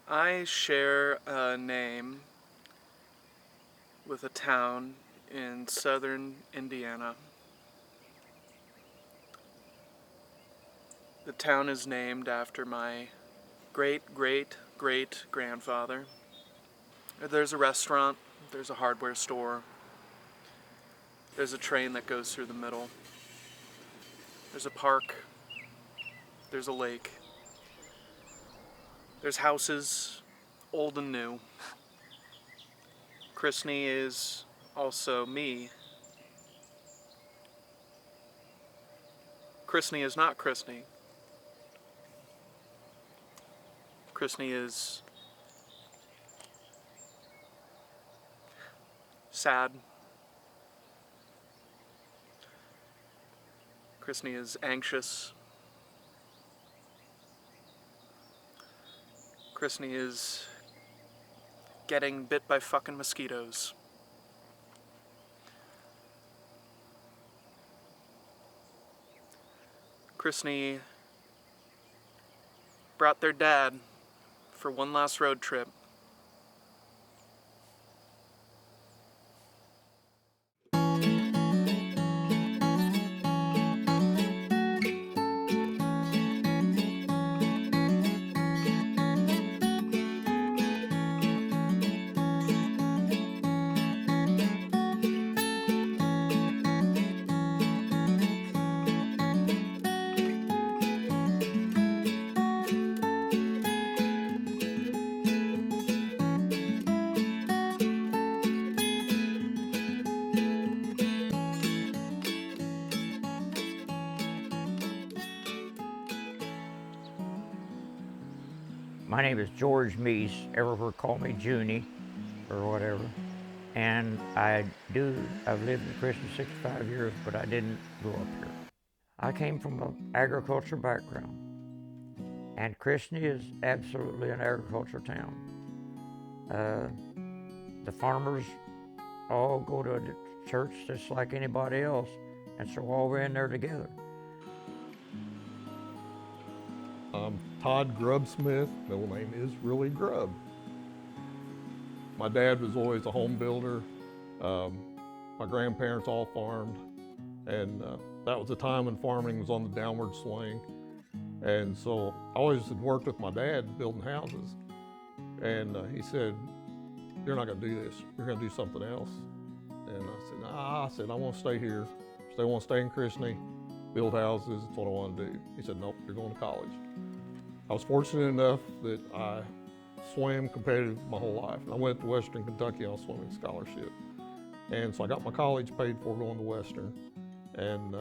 I share a name with a town in southern Indiana. The town is named after my great-great-great-grandfather. There's a restaurant, there's a hardware store, there's a train that goes through the middle, there's a park, there's a lake, there's houses, old and new. Chrisney is also me. Chrisney is not Chrisney. Chrisney is sad. Chrisney is anxious. Chrisney is getting bit by fucking mosquitoes. Chrisney brought their dad for one last road trip. My name is George Meese. Everywhere call me Junie or whatever. And I've lived in Christian 65 years, but I didn't grow up here. I came from an agriculture background. And Chrisney is absolutely an agriculture town. The farmers all go to a church just like anybody else, and so all we're in there together. I'm Todd Grubb Smith. Middle name is really Grubb. My dad was always a home builder. My grandparents all farmed, and that was a time when farming was on the downward swing. And so I always had worked with my dad building houses. And he said, "You're not gonna do this, you're gonna do something else." And I said, "Nah," I said, "I wanna stay here. I wanna stay in Chrisney, build houses, that's what I wanna do." He said, "Nope, you're going to college." I was fortunate enough that I swam competitive my whole life. I went to Western Kentucky on a swimming scholarship. And so I got my college paid for going to Western, and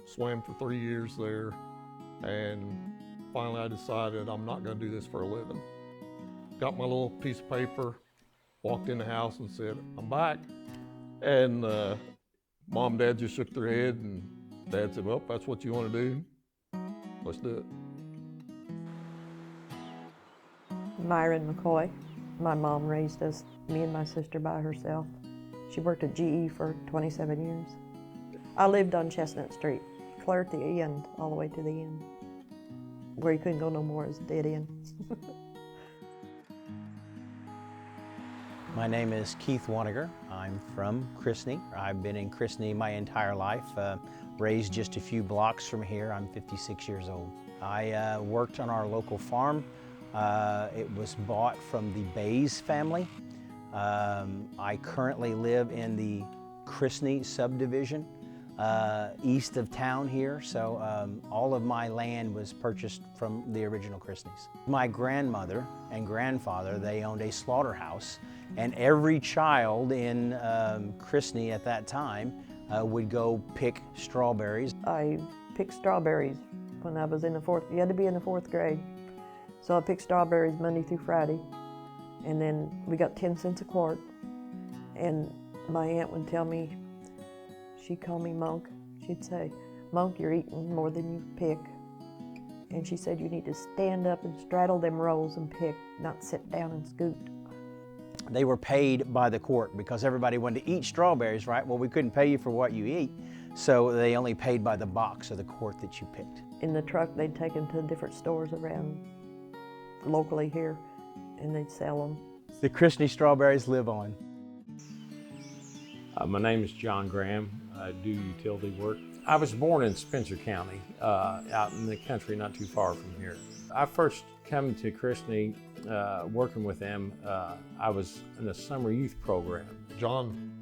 swam for 3 years there. And finally I decided I'm not gonna do this for a living. Got my little piece of paper, walked in the house and said, "I'm back." And Mom and Dad just shook their head, and Dad said, "Well, if that's what you wanna do, let's do it." Myron McCoy. My mom raised us, me and my sister, by herself. She worked at GE for 27 years. I lived on Chestnut Street, clear at the end, all the way to the end. Where you couldn't go no more is dead end. My name is Keith Waniger. I'm from Chrisney. I've been in Chrisney my entire life, raised just a few blocks from here. I'm 56 years old. I worked on our local farm. It was bought from the Bays family. I currently live in the Chrisney subdivision, east of town here, so all of my land was purchased from the original Chrisneys. My grandmother and grandfather, they owned a slaughterhouse, and every child in Chrisney at that time would go pick strawberries. I picked strawberries when I was in the fourth, you had to be in the fourth grade. So I picked strawberries Monday through Friday, and then we got 10 cents a quart. And my aunt would tell me, she'd call me Monk. She'd say, "Monk, you're eating more than you pick." And she said, "You need to stand up and straddle them rows and pick, not sit down and scoot." They were paid by the court because everybody wanted to eat strawberries, right? Well, we couldn't pay you for what you eat, so they only paid by the box or the quart that you picked. In the truck, they'd take them to different stores around locally here, and they'd sell them. The Christney strawberries live on. My name is John Graham. I do utility work. I was born in Spencer County, out in the country not too far from here. I first come to Christney working with them. I was in a summer youth program. John,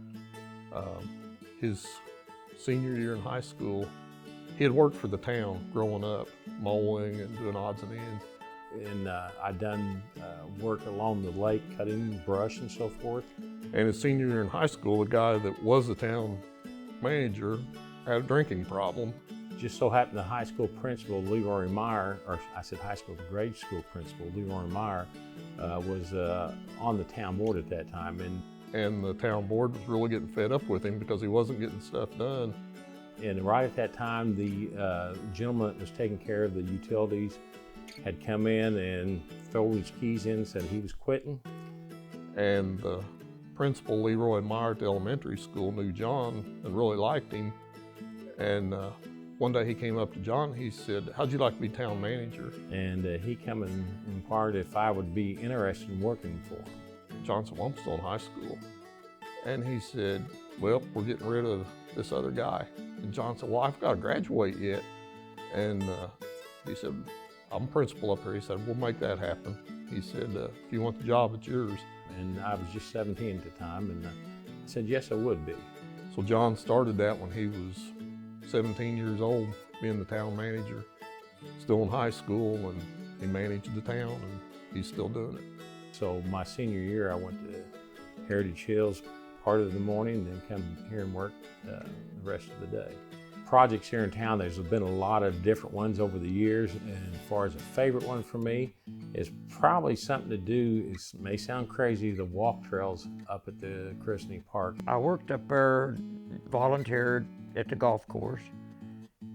his senior year in high school, he had worked for the town growing up, mowing and doing odds and ends. And I'd done work along the lake, cutting brush and so forth. And his senior year in high school, the guy that was the town manager had a drinking problem. Just so happened the high school principal, Leroy Meyer, or I said high school, the grade school principal, Leroy Meyer, was on the town board at that time. And the town board was really getting fed up with him because he wasn't getting stuff done. And right at that time, the gentleman that was taking care of the utilities had come in and thrown his keys in and said he was quitting. And the principal, Leroy Meyer at the elementary school, knew John and really liked him. And one day he came up to John, he said, "How'd you like to be town manager?" And he come and inquired if I would be interested in working for him. John said, "Well, I'm still in high school." And he said, "Well, we're getting rid of this other guy." And John said, "Well, I've got to graduate yet." And he said, "I'm principal up here." He said, "We'll make that happen." He said, "If you want the job, it's yours." And I was just 17 at the time, and I said, yes, I would be. So John started that when he was 17 years old, being the town manager, still in high school, and he managed the town, and he's still doing it. So my senior year, I went to Heritage Hills part of the morning, then come here and work the rest of the day. Projects here in town, there's been a lot of different ones over the years, and as far as a favorite one for me, is probably something to do, it may sound crazy, the walk trails up at the Christney Park. I worked up there, volunteered at the golf course,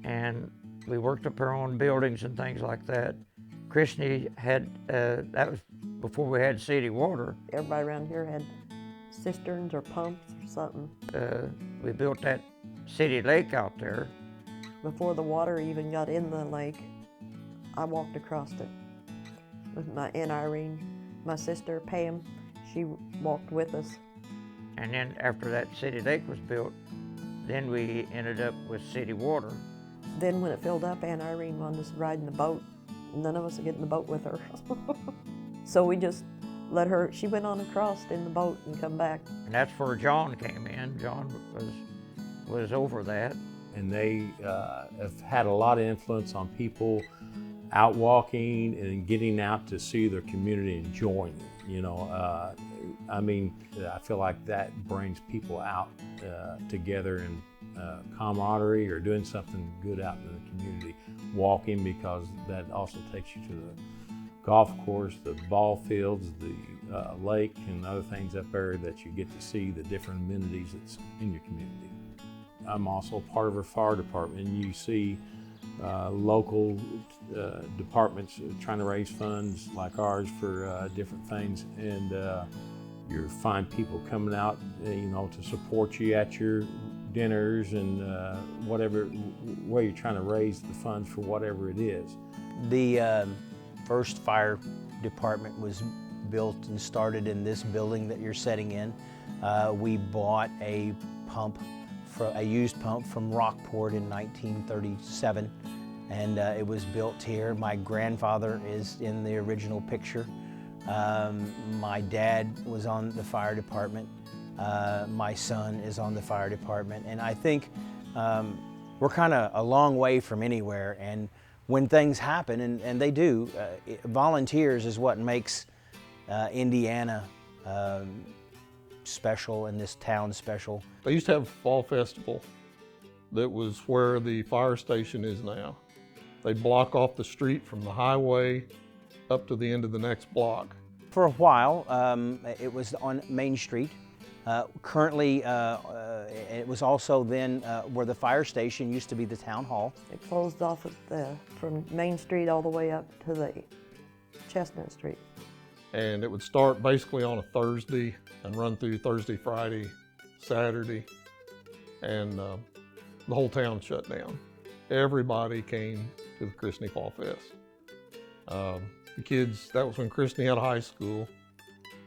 and we worked up there on buildings and things like that. Christney had, that was before we had city water. Everybody around here had cisterns or pumps or something. We built that city lake out there. Before the water even got in the lake, I walked across it with my Aunt Irene. My sister Pam, she walked with us. And then after that city lake was built, then we ended up with city water. Then when it filled up, Aunt Irene wanted us to ride in the boat. None of us would get in the boat with her. So we just let her, she went on across in the boat and come back. And that's where John came in. John was over that. And they have had a lot of influence on people out walking and getting out to see their community and enjoying it. You know, I mean, I feel like that brings people out together in camaraderie or doing something good out in the community. Walking, because that also takes you to the golf course, the ball fields, the lake, and other things up there that you get to see the different amenities that's in your community. I'm also part of our fire department, and you see local departments trying to raise funds like ours for different things, and you find people coming out, you know, to support you at your dinners and whatever way you're trying to raise the funds for whatever it is. The first fire department was built and started in this building that you're sitting in. We bought a used pump from Rockport in 1937, and it was built here. My grandfather is in the original picture. My dad was on the fire department. My son is on the fire department, and I think we're kind of a long way from anywhere. And when things happen, and they do, volunteers is what makes Indiana special and this town special. They used to have a fall festival that was where the fire station is now. They'd block off the street from the highway up to the end of the next block. For a while, it was on Main Street. Currently, it was also then where the fire station used to be the town hall. It closed off from Main Street all the way up to the Chestnut Street. And it would start basically on a Thursday and run through Thursday, Friday, Saturday, and the whole town shut down. Everybody came to the Christney Fall Fest. The kids, that was when Christine had a high school,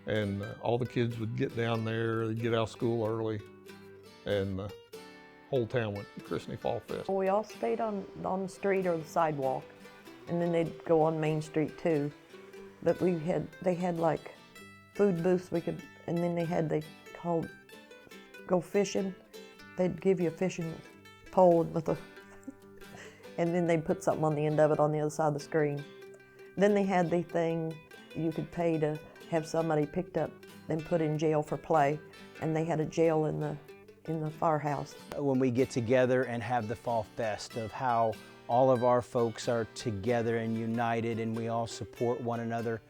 and all the kids would get down there, they'd get out of school early, and the whole town went to Christine Fall Fest. We all stayed on the street or the sidewalk, and then they'd go on Main Street too. But they had like food booths and then they called go fishing. They'd give you a fishing pole with and then they'd put something on the end of it on the other side of the screen. Then they had the thing you could pay to have somebody picked up and put in jail for play, and they had a jail in the firehouse. When we get together and have the Fall Fest, of how all of our folks are together and united and we all support one another.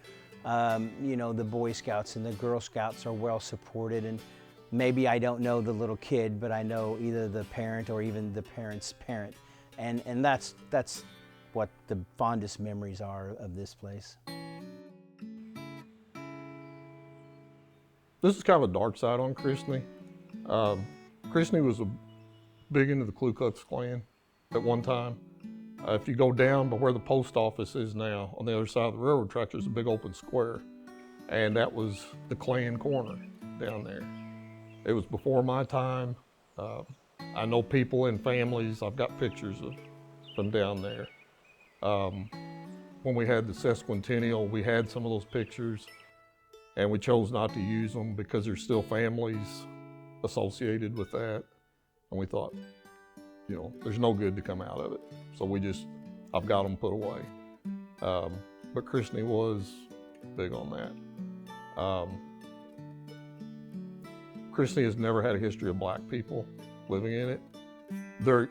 You know, the Boy Scouts and the Girl Scouts are well supported, and maybe I don't know the little kid, but I know either the parent or even the parent's parent. And that's what the fondest memories are of this place. This is kind of a dark side on Christine. Christine was big into the Ku Klux Klan at one time. If you go down by where the post office is now, on the other side of the railroad track, there's a big open square. And that was the Klan corner down there. It was before my time. I know people and families, I've got pictures from down there. When we had the sesquicentennial, we had some of those pictures, and we chose not to use them because there's still families associated with that. And we thought, you know, there's no good to come out of it. So I've got them put away. But Christine was big on that. Christine has never had a history of black people living in it.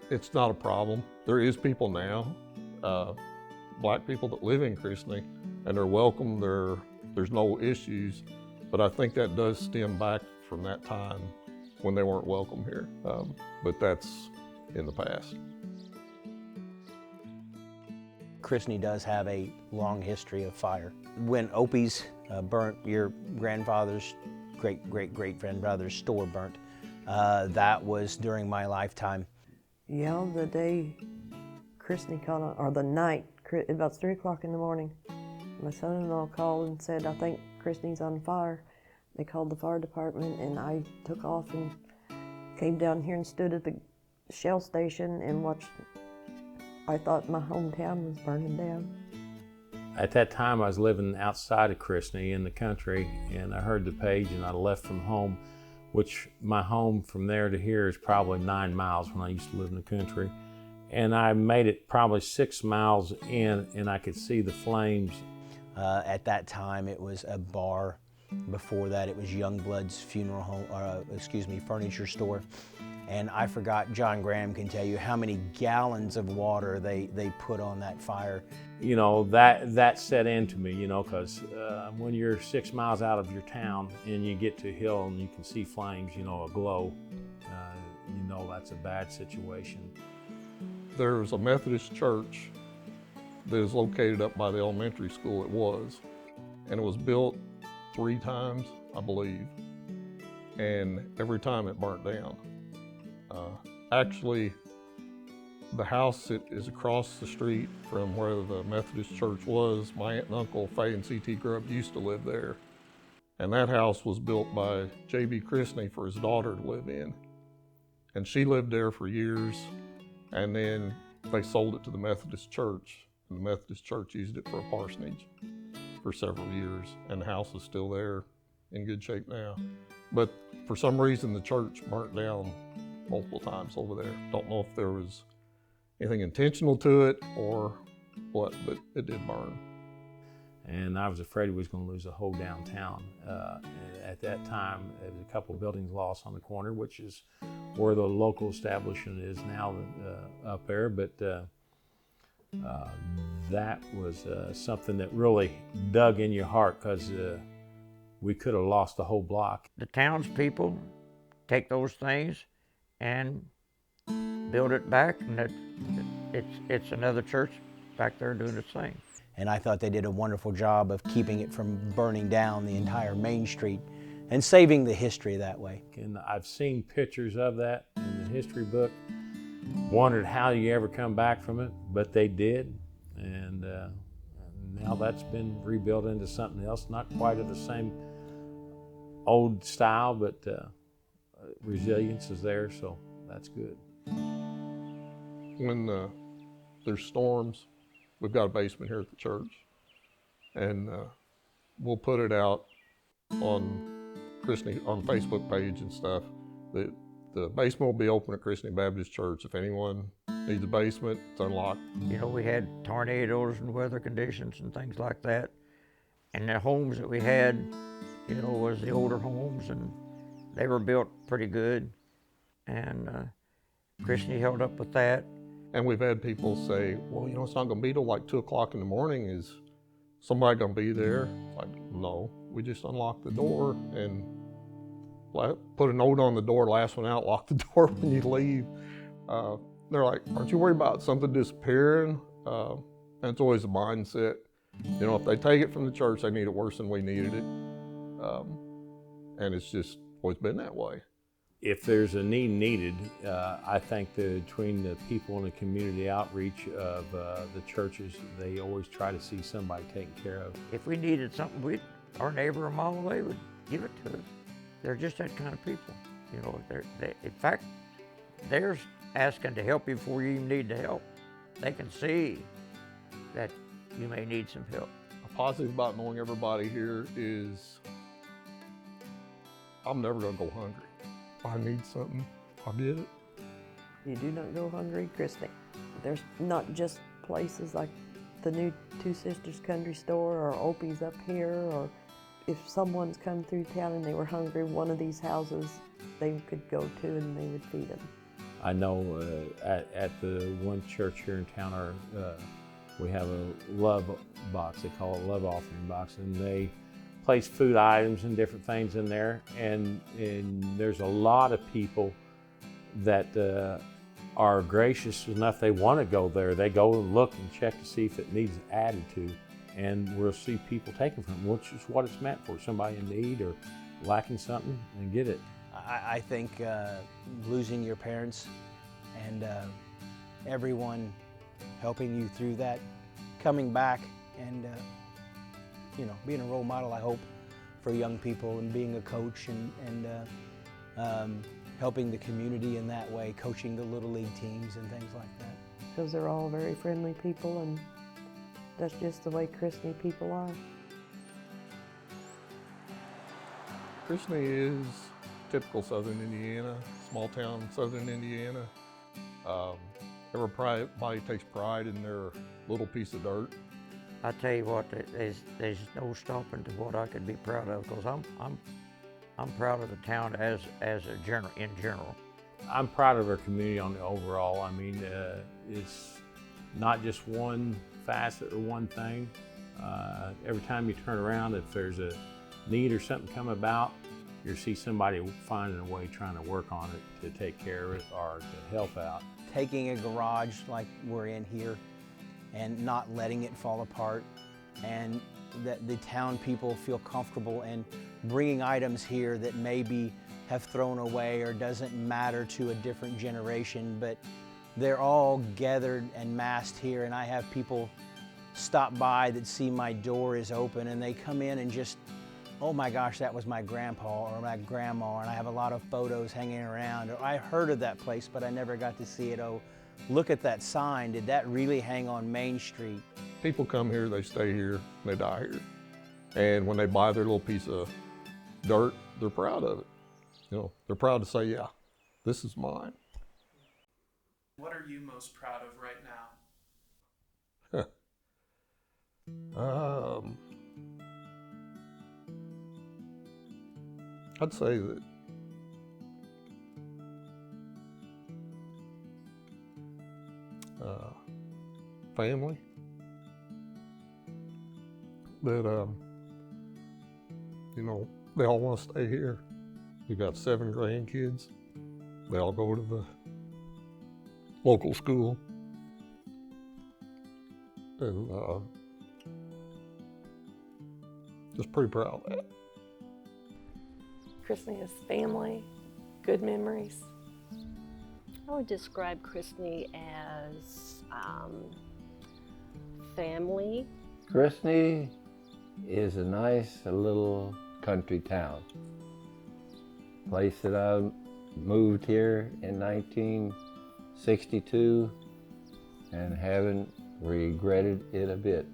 It's not a problem. There is people now, black people that live in Christine, and they're welcome. There's no issues, but I think that does stem back from that time when they weren't welcome here. But that's in the past. Christine does have a long history of fire. When Opie's burnt, your grandfather's great-great-great-grandbrother's store burnt, that was during my lifetime. Yeah, the day Christine called on, or the night, about 3 o'clock in the morning, my son-in-law called and said, I think Christine's on fire. They called the fire department, and I took off and came down here and stood at the Shell station and watched. I thought my hometown was burning down. At that time, I was living outside of Christine in the country, and I heard the page and I left from home, which my home from there to here is probably 9 miles when I used to live in the country. And I made it probably 6 miles in, and I could see the flames. At that time, it was a bar. Before that, it was Youngblood's funeral home, furniture store. And I forgot, John Graham can tell you how many gallons of water they put on that fire. You know, that set into me, you know, because when you're 6 miles out of your town and you get to a hill and you can see flames, you know, aglow, you know that's a bad situation. There's a Methodist church that is located up by the elementary school, and it was built 3 times, I believe, and every time it burnt down. Actually, the house that is across the street from where the Methodist church was, my aunt and uncle, Fay and C.T. Grubb, used to live there. And that house was built by J.B. Christine for his daughter to live in. And she lived there for years, and then they sold it to the Methodist church, and the Methodist church used it for a parsonage for several years, and the house is still there in good shape now. But for some reason, the church burnt down multiple times over there. Don't know if there was anything intentional to it or what, but it did burn. And I was afraid we was going to lose the whole downtown. At that time, there was a couple buildings lost on the corner, which is where the local establishment is now up there. But that was something that really dug in your heart, because we could have lost the whole block. The townspeople take those things and build it back, and it's another church back there doing its thing. And I thought they did a wonderful job of keeping it from burning down the entire Main Street and saving the history that way. And I've seen pictures of that in the history book. Wondered how you ever come back from it, but they did. And now that's been rebuilt into something else, not quite of the same old style, but resilience is there, so that's good. When there's storms, we've got a basement here at the church, and we'll put it out on on Facebook page and stuff. The basement will be open at Christian Baptist Church. If anyone needs a basement, it's unlocked. You know, we had tornadoes and weather conditions and things like that. And the homes that we had, you know, was the older homes, and they were built pretty good. And Christian held up with that. And we've had people say, well, you know, it's not going to be till like 2 o'clock in the morning. Is somebody going to be there? It's like, no, we just unlock the door and put a note on the door, last one out, lock the door when you leave. They're like, aren't you worried about something disappearing? And it's always a mindset. You know, if they take it from the church, they need it worse than we needed it. And it's just always been that way. If there's a need needed, I think that between the people in the community outreach of the churches, they always try to see somebody taken care of. If we needed something, our neighbor a mile away would give it to us. They're just that kind of people. You know, in fact, they're asking to help you before you even need the help. They can see that you may need some help. A positive about knowing everybody here is I'm never going to go hungry. If I need something, I'll get it. You do not go hungry, Christine. There's not just places like the new Two Sisters Country Store or Opie's up here, or if someone's come through town and they were hungry, one of these houses they could go to and they would feed them. I know at the one church here in town, we have a love box. They call it love offering box, and they place food items and different things in there. And there's a lot of people that are gracious enough. They want to go there. They go and look and check to see if it needs added to, and we'll see people taking from it, which is what it's meant for. Somebody in need or lacking something, and get it. I think losing your parents and everyone helping you through that, coming back and you know, being a role model, I hope, for young people, and being a coach and helping the community in that way, coaching the Little League teams and things like that. Because they're all very friendly people, and that's just the way Christine people are. Christine is typical Southern Indiana, small town Southern Indiana. Everybody takes pride in their little piece of dirt. I tell you what, there's no stopping to what I could be proud of, because I'm proud of the town in general. I'm proud of our community on the overall. I mean, it's not just one facet or one thing. Every time you turn around, if there's a need or something come about, you see somebody finding a way, trying to work on it to take care of it or to help out. Taking a garage like we're in here and not letting it fall apart, and that the town people feel comfortable in bringing items here that maybe have thrown away or doesn't matter to a different generation, but they're all gathered and massed here, and I have people stop by that see my door is open and they come in and just, oh my gosh, that was my grandpa or my grandma, and I have a lot of photos hanging around. Or I heard of that place, but I never got to see it. Oh, look at that sign. Did that really hang on Main Street? People come here, they stay here, and they die here. And when they buy their little piece of dirt, they're proud of it. You know, they're proud to say, yeah, this is mine. What are you most proud of right now? I'd say that family. That you know, they all want to stay here. We've got 7 grandkids. They all go to the local school, and just pretty proud of that. Christine is family, good memories. I would describe Christine as family, Christney is a nice little country town. Place that I moved here in 1962 and haven't regretted it a bit.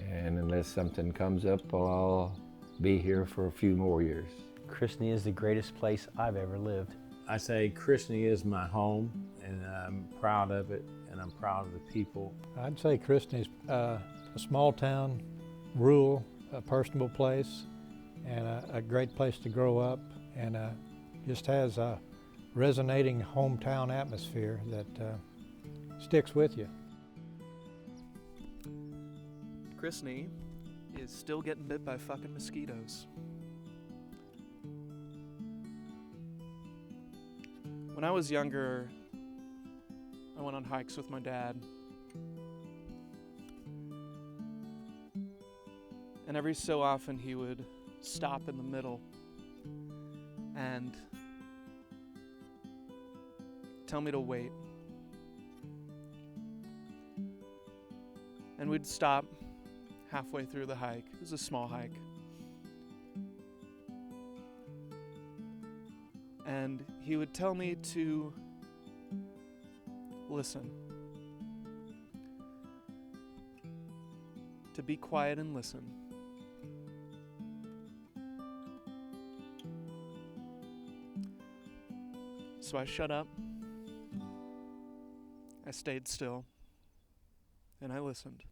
And unless something comes up, I'll be here for a few more years. Christney is the greatest place I've ever lived. I say Christney is my home, and I'm proud of it, and I'm proud of the people. I'd say Christney's a small town, rural, a personable place, and a great place to grow up, and just has a resonating hometown atmosphere that sticks with you. Christney is still getting bit by fucking mosquitoes. When I was younger, I went on hikes with my dad. And every so often he would stop in the middle and tell me to wait. And we'd stop halfway through the hike. It was a small hike. And he would tell me to listen. To be quiet and listen. So I shut up. I stayed still. And I listened.